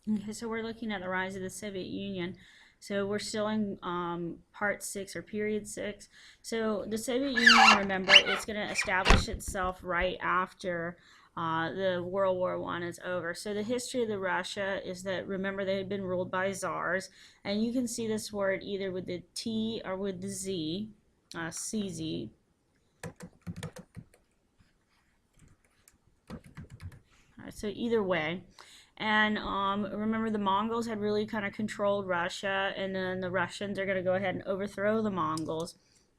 Okay, so we're looking at the rise of the Soviet Union. So we're still in part six or period six. So the Soviet Union, remember, it's going to establish itself right after the World War I is over. So the history of the Russia is that, remember, they had been ruled by czars, and you can see this word either with the T or with the Z, CZ. All right, so either way. And remember, the Mongols had really kind of controlled Russia, and then the Russians are going to go ahead and overthrow the Mongols.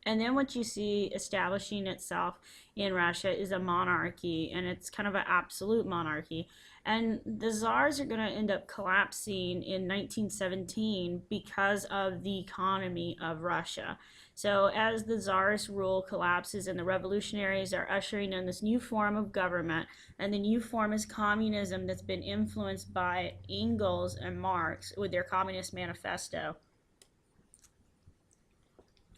And then what you see establishing itself in Russia is a monarchy, and it's kind of an absolute monarchy. And the czars are going to end up collapsing in 1917 because of the economy of Russia. So, as the czar's rule collapses and the revolutionaries are ushering in this new form of government, and the new form is communism that's been influenced by Engels and Marx with their Communist Manifesto.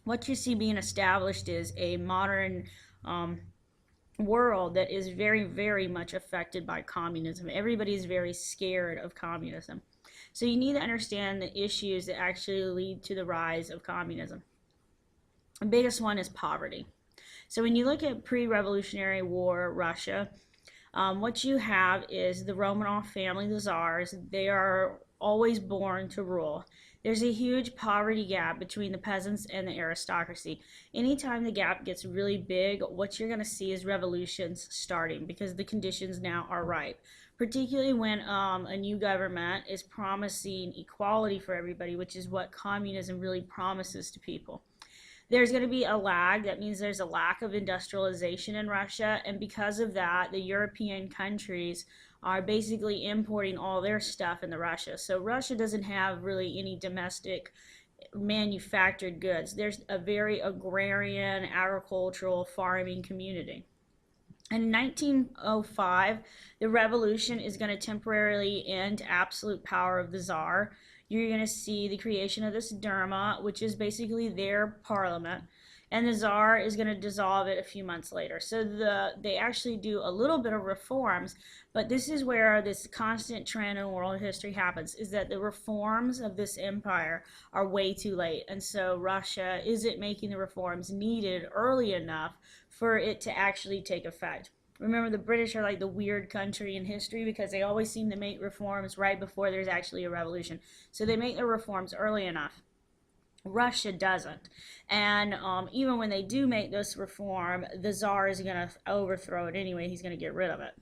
What you see being established is a modern world that is very, very much affected by communism. Everybody's very scared of communism. So you need to understand the issues that actually lead to the rise of communism. The biggest one is poverty. So when you look at pre-revolutionary war Russia, what you have is the Romanov family, the czars. They are always born to rule. There's a huge poverty gap between the peasants and the aristocracy. Anytime the gap gets really big, what you're going to see is revolutions starting because the conditions now are ripe. Particularly when a new government is promising equality for everybody, which is what communism really promises to people. There's going to be a lag. That means there's a lack of industrialization in Russia. And because of that, the European countries are basically importing all their stuff into Russia. So Russia doesn't have really any domestic manufactured goods. There's a very agrarian, agricultural, farming community. In 1905, the revolution is going to temporarily end absolute power of the czar. You're going to see the creation of this Duma, which is basically their parliament, and the czar is going to dissolve it a few months later. So they actually do a little bit of reforms, but this is where this constant trend in world history happens, is that the reforms of this empire are way too late. And so Russia isn't making the reforms needed early enough for it to actually take effect. Remember, the British are like the weird country in history because they always seem to make reforms right before there's actually a revolution. So they make the reforms early enough. Russia doesn't. And even when they do make this reform, the czar is going to overthrow it anyway. He's going to get rid of it.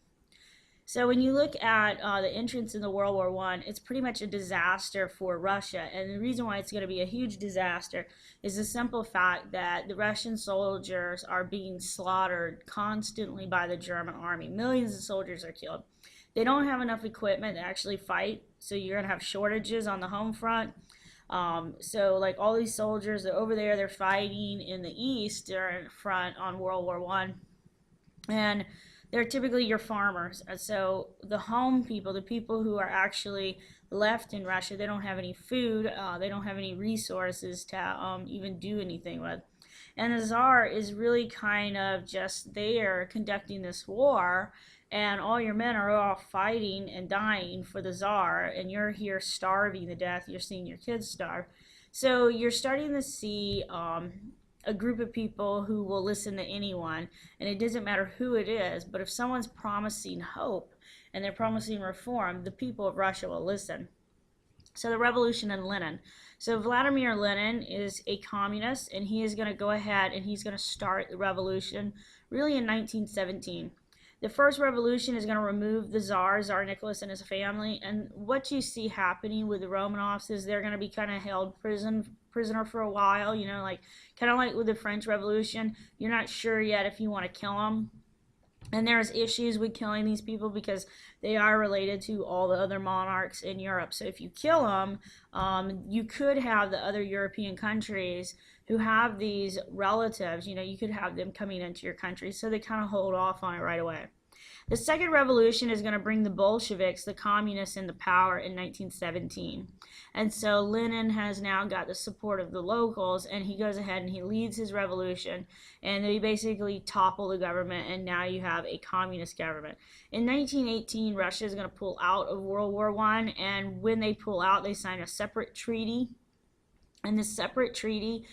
So when you look at the entrance in the World War I, it's pretty much a disaster for Russia. And the reason why it's going to be a huge disaster is the simple fact that the Russian soldiers are being slaughtered constantly by the German army. Millions of soldiers are killed. They don't have enough equipment to actually fight, so you're going to have shortages on the home front. So like all these soldiers are over there, they're fighting in the east, they're in front on World War I. And they're typically your farmers. So the home people, the people who are actually left in Russia, they don't have any food, they don't have any resources to even do anything with. And the czar is really kind of just there conducting this war, and all your men are all fighting and dying for the czar, and you're here starving to death. You're seeing your kids starve. So you're starting to see a group of people who will listen to anyone, and it doesn't matter who it is, but if someone's promising hope and they're promising reform, the people of Russia will listen. So the revolution in Lenin. So Vladimir Lenin is a communist, and he is going to go ahead and he's going to start the revolution really in 1917. The first revolution is going to remove the Tsar Nicholas and his family, and what you see happening with the Romanovs is they're going to be kind of held prisoner for a while, like kind of like with the French Revolution. You're not sure yet if you want to kill them. And there's issues with killing these people because they are related to all the other monarchs in Europe. So if you kill them, you could have the other European countries who have these relatives, you could have them coming into your country. So they kind of hold off on it right away. The second revolution is going to bring the Bolsheviks, the communists, into power in 1917. And so Lenin has now got the support of the locals, and he goes ahead and he leads his revolution, and they basically topple the government, and now you have a communist government. In 1918, Russia is going to pull out of World War I, and when they pull out, they sign a separate treaty. And this separate treaty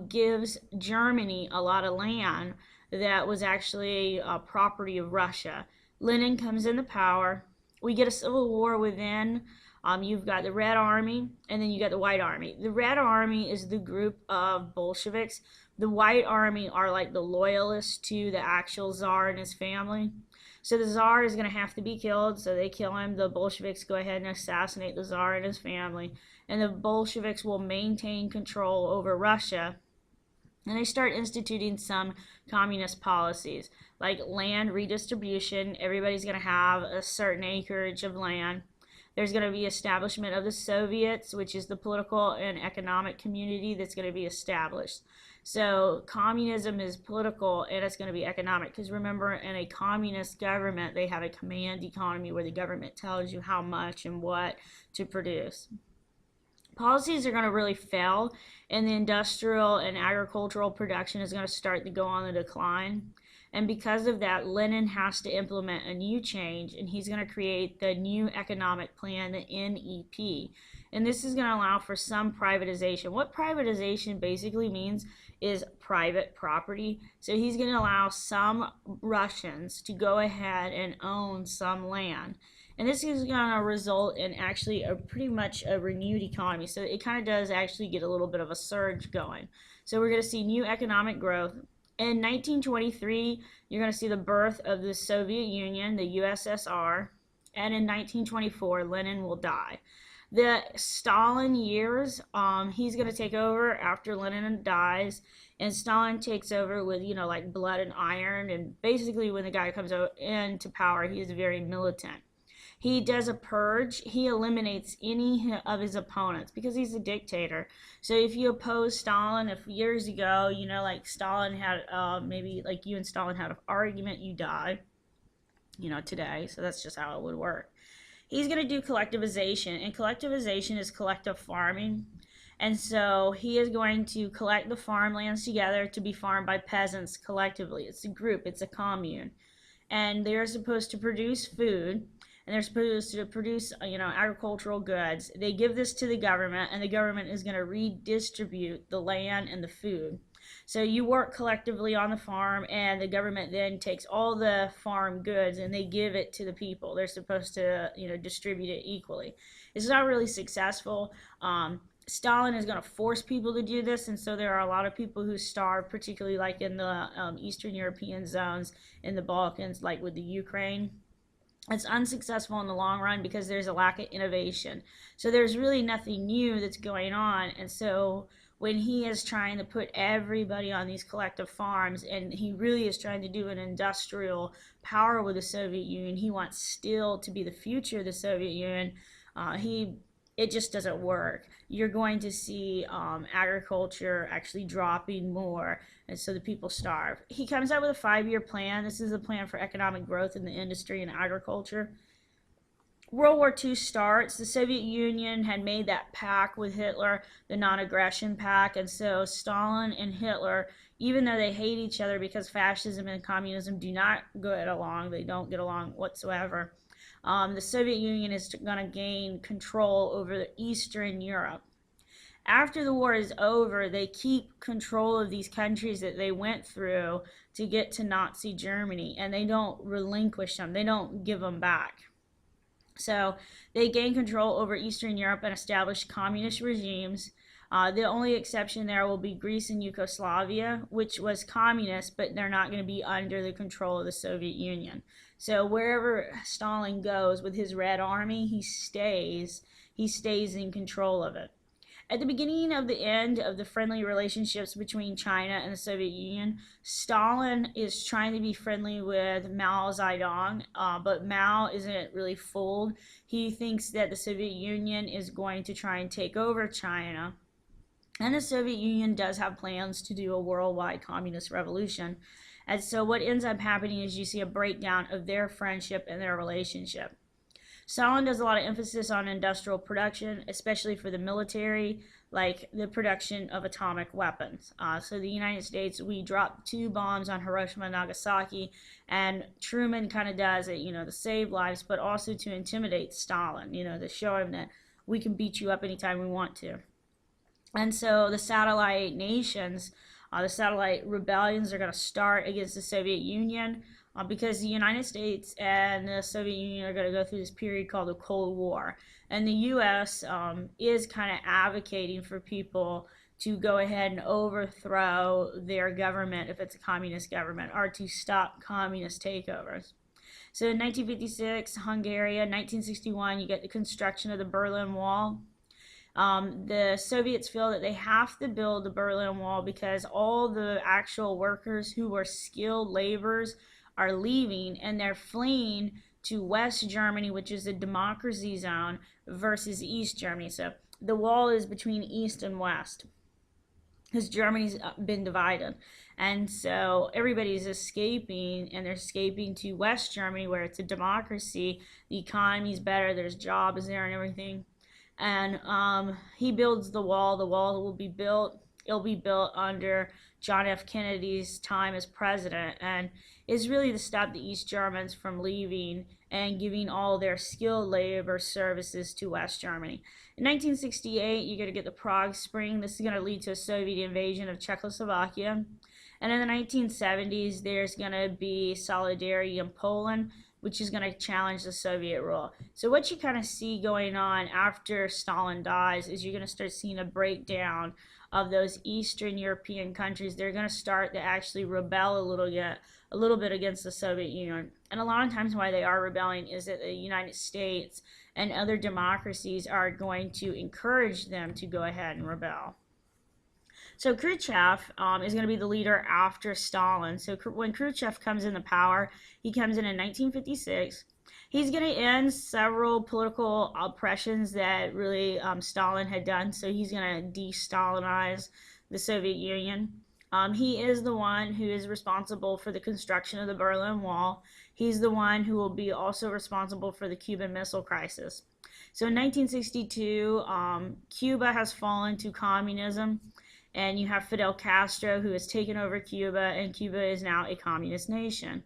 gives Germany a lot of land that was actually property of Russia. Lenin comes into power. We get a civil war within. You've got the Red Army, and then you got the White Army. The Red Army is the group of Bolsheviks. The White Army are like the loyalists to the actual Tsar and his family. So the Tsar is going to have to be killed, so they kill him. The Bolsheviks go ahead and assassinate the Tsar and his family, and the Bolsheviks will maintain control over Russia. And they start instituting some communist policies, like land redistribution. Everybody's going to have a certain acreage of land. There's going to be establishment of the Soviets, which is the political and economic community that's going to be established. So communism is political and it's going to be economic, because remember, in a communist government, they have a command economy where the government tells you how much and what to produce. Policies are going to really fail, and the industrial and agricultural production is going to start to go on the decline. And because of that, Lenin has to implement a new change, and he's going to create the new economic plan, the NEP. And this is going to allow for some privatization. What privatization basically means is private property. So he's going to allow some Russians to go ahead and own some land. And this is going to result in actually a pretty much a renewed economy. So it kind of does actually get a little bit of a surge going. So we're going to see new economic growth. In 1923, you're going to see the birth of the Soviet Union, the USSR. And in 1924, Lenin will die. The Stalin years, he's going to take over after Lenin dies, and Stalin takes over with, like blood and iron, and basically when the guy comes into power, he is very militant. He does a purge. He eliminates any of his opponents because he's a dictator. So if you oppose Stalin, if years ago, like Stalin had, maybe like you and Stalin had an argument, you die, today. So that's just how it would work. He's going to do collectivization, and collectivization is collective farming. And so he is going to collect the farmlands together to be farmed by peasants collectively. It's a group, it's a commune. And they're supposed to produce food, and they're supposed to produce, agricultural goods. They give this to the government, and the government is going to redistribute the land and the food. So you work collectively on the farm, and the government then takes all the farm goods and they give it to the people. They're supposed to, distribute it equally. It's not really successful. Stalin is going to force people to do this, and so there are a lot of people who starve, particularly like in the Eastern European zones, in the Balkans, like with the Ukraine. It's unsuccessful in the long run because there's a lack of innovation. So there's really nothing new that's going on, and so when he is trying to put everybody on these collective farms, and he really is trying to do an industrial power with the Soviet Union, he wants still to be the future of the Soviet Union, it just doesn't work. You're going to see agriculture actually dropping more, and so the people starve. He comes out with a 5-year plan. This is a plan for economic growth in the industry and agriculture. World War II starts. The Soviet Union had made that pact with Hitler, the non-aggression pact, and so Stalin and Hitler, even though they hate each other because fascism and communism do not get along, they don't get along whatsoever, the Soviet Union is going to gain control over Eastern Europe. After the war is over, they keep control of these countries that they went through to get to Nazi Germany, and they don't relinquish them. They don't give them back. So they gain control over Eastern Europe and establish communist regimes. The only exception there will be Greece and Yugoslavia, which was communist, but they're not going to be under the control of the Soviet Union. So wherever Stalin goes with his Red Army, he stays in control of it. At the beginning of the end of the friendly relationships between China and the Soviet Union, Stalin is trying to be friendly with Mao Zedong, but Mao isn't really fooled. He thinks that the Soviet Union is going to try and take over China. And the Soviet Union does have plans to do a worldwide communist revolution. And so what ends up happening is you see a breakdown of their friendship and their relationship. Stalin does a lot of emphasis on industrial production, especially for the military, like the production of atomic weapons. So the United States, we dropped 2 bombs on Hiroshima and Nagasaki, and Truman kind of does it, to save lives, but also to intimidate Stalin, to show him that we can beat you up anytime we want to. And so the satellite nations, the satellite rebellions are going to start against the Soviet Union because the United States and the Soviet Union are going to go through this period called the Cold War. And the U.S. Is kind of advocating for people to go ahead and overthrow their government if it's a communist government, or to stop communist takeovers. So in 1956, Hungary, 1961, you get the construction of the Berlin Wall. The Soviets feel that they have to build the Berlin Wall because all the actual workers who were skilled laborers are leaving, and they're fleeing to West Germany, which is a democracy zone, versus East Germany. So the wall is between East and West because Germany's been divided. And so everybody's escaping, and they're escaping to West Germany where it's a democracy, the economy's better, there's jobs there and everything. And he builds the wall. The wall will be built. It'll be built under John F. Kennedy's time as president, and is really to stop the East Germans from leaving and giving all their skilled labor services to West Germany. In 1968, you're going to get the Prague Spring. This is going to lead to a Soviet invasion of Czechoslovakia. And in the 1970s, there's going to be solidarity in Poland, which is going to challenge the Soviet rule. So what you kind of see going on after Stalin dies is you're going to start seeing a breakdown of those Eastern European countries. They're going to start to actually rebel a little bit against the Soviet Union. And a lot of times why they are rebelling is that the United States and other democracies are going to encourage them to go ahead and rebel. So Khrushchev is going to be the leader after Stalin. So when Khrushchev comes into power, he comes in 1956. He's going to end several political oppressions that really Stalin had done. So he's going to de-Stalinize the Soviet Union. He is the one who is responsible for the construction of the Berlin Wall. He's the one who will be also responsible for the Cuban Missile Crisis. So in 1962, Cuba has fallen to communism. And you have Fidel Castro, who has taken over Cuba, and Cuba is now a communist nation.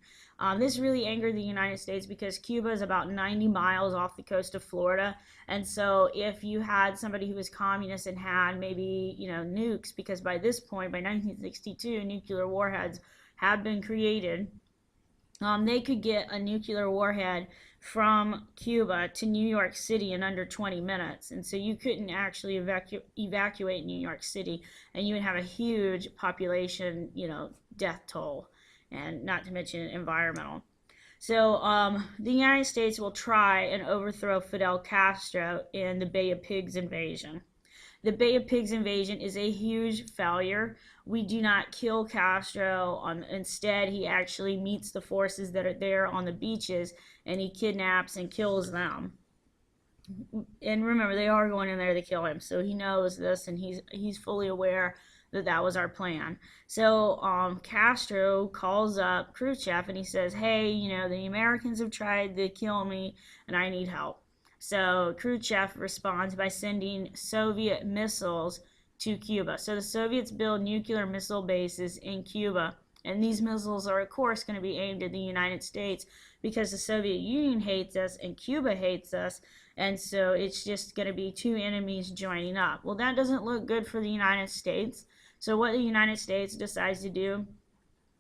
This really angered the United States because Cuba is about 90 miles off the coast of Florida. And so if you had somebody who was communist and had maybe, nukes, because by this point, by 1962, nuclear warheads have been created, they could get a nuclear warhead from Cuba to New York City in under 20 minutes. And so you couldn't actually evacuate New York City, and you would have a huge population, death toll, and not to mention environmental. So the United States will try and overthrow Fidel Castro in the Bay of Pigs invasion. The Bay of Pigs invasion is a huge failure. We do not kill Castro. Instead, he actually meets the forces that are there on the beaches, and he kidnaps and kills them. And remember, they are going in there to kill him, so he knows this, and he's fully aware that that was our plan. So Castro calls up Khrushchev, and he says, hey, the Americans have tried to kill me, and I need help. So Khrushchev responds by sending Soviet missiles to Cuba. So the Soviets build nuclear missile bases in Cuba, and these missiles are of course going to be aimed at the United States because the Soviet Union hates us and Cuba hates us, and so it's just going to be two enemies joining up. Well, that doesn't look good for the United States. So what the United States decides to do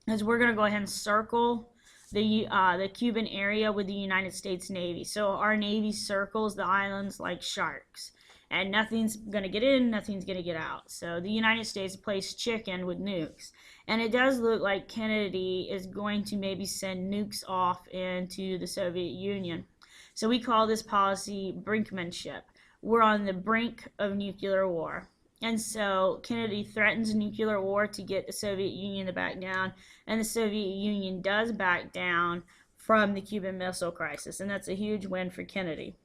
is we're going to go ahead and circle the Cuban area with the United States Navy. So our Navy circles the islands like sharks, and nothing's going to get in, nothing's going to get out. So the United States plays chicken with nukes. And it does look like Kennedy is going to maybe send nukes off into the Soviet Union. So we call this policy brinkmanship. We're on the brink of nuclear war. And so Kennedy threatens nuclear war to get the Soviet Union to back down, and the Soviet Union does back down from the Cuban Missile Crisis, and that's a huge win for Kennedy.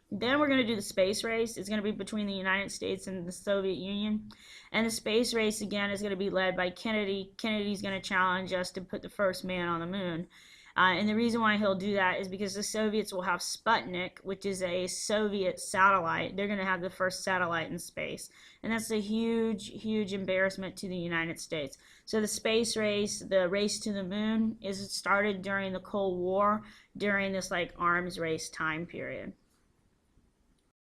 Then we're going to do the space race. It's going to be between the United States and the Soviet Union. And the space race, again, is going to be led by Kennedy. Kennedy's going to challenge us to put the first man on the moon. And the reason why he'll do that is because the Soviets will have Sputnik, which is a Soviet satellite. They're going to have the first satellite in space. And that's a huge, huge embarrassment to the United States. So the space race, the race to the moon, is started during the Cold War, during this like arms race time period.